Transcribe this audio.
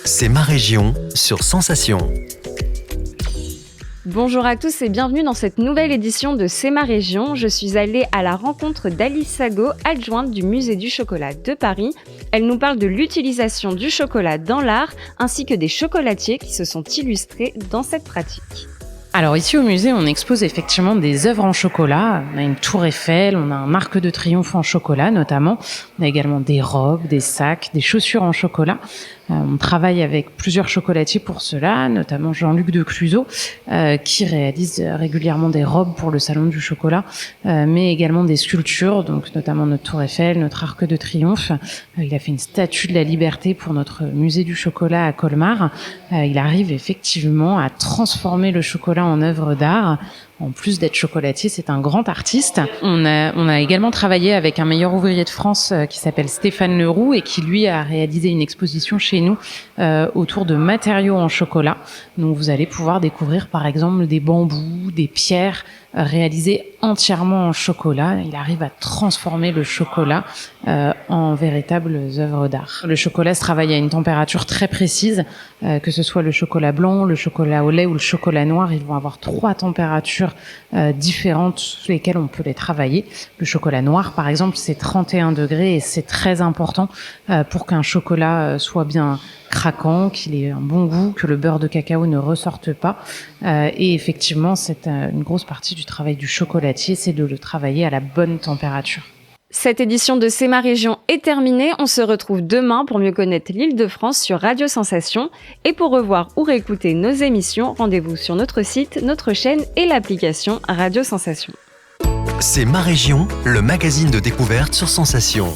C'est ma région sur Sensation. Bonjour à tous et bienvenue dans cette nouvelle édition de C'est ma région. Je suis allée à la rencontre d'Alice Sago, adjointe du Musée du chocolat de Paris. Elle nous parle de l'utilisation du chocolat dans l'art ainsi que des chocolatiers qui se sont illustrés dans cette pratique. Alors ici au musée, on expose effectivement des œuvres en chocolat. On a une tour Eiffel, on a un arc de triomphe en chocolat notamment. On a également des robes, des sacs, des chaussures en chocolat. On travaille avec plusieurs chocolatiers pour cela, notamment Jean-Luc de Cluseau, qui réalise régulièrement des robes pour le Salon du chocolat, mais également des sculptures, donc notamment notre tour Eiffel, notre arc de triomphe. Il a fait une statue de la liberté pour notre musée du chocolat à Colmar. Il arrive effectivement à transformer le chocolat en œuvre d'art. En plus d'être chocolatier, c'est un grand artiste. On a également travaillé avec un meilleur ouvrier de France qui s'appelle Stéphane Leroux et qui, lui, a réalisé une exposition chez nous autour de matériaux en chocolat. Donc, vous allez pouvoir découvrir, par exemple, des bambous, des pierres réalisées entièrement en chocolat. Il arrive à transformer le chocolat en véritables œuvres d'art. Le chocolat se travaille à une température très précise, que ce soit le chocolat blanc, le chocolat au lait ou le chocolat noir. Ils vont avoir 3 températures différentes sous lesquelles on peut les travailler. Le chocolat noir, par exemple, c'est 31 degrés et c'est très important pour qu'un chocolat soit bien craquant, qu'il ait un bon goût, que le beurre de cacao ne ressorte pas. Et effectivement, c'est une grosse partie du travail du chocolatier, c'est de le travailler à la bonne température. Cette édition de C'est ma région est terminée. On se retrouve demain pour mieux connaître l'Île-de-France sur Radio Sensation. Et pour revoir ou réécouter nos émissions, rendez-vous sur notre site, notre chaîne et l'application Radio Sensation. C'est ma région, le magazine de découverte sur Sensation.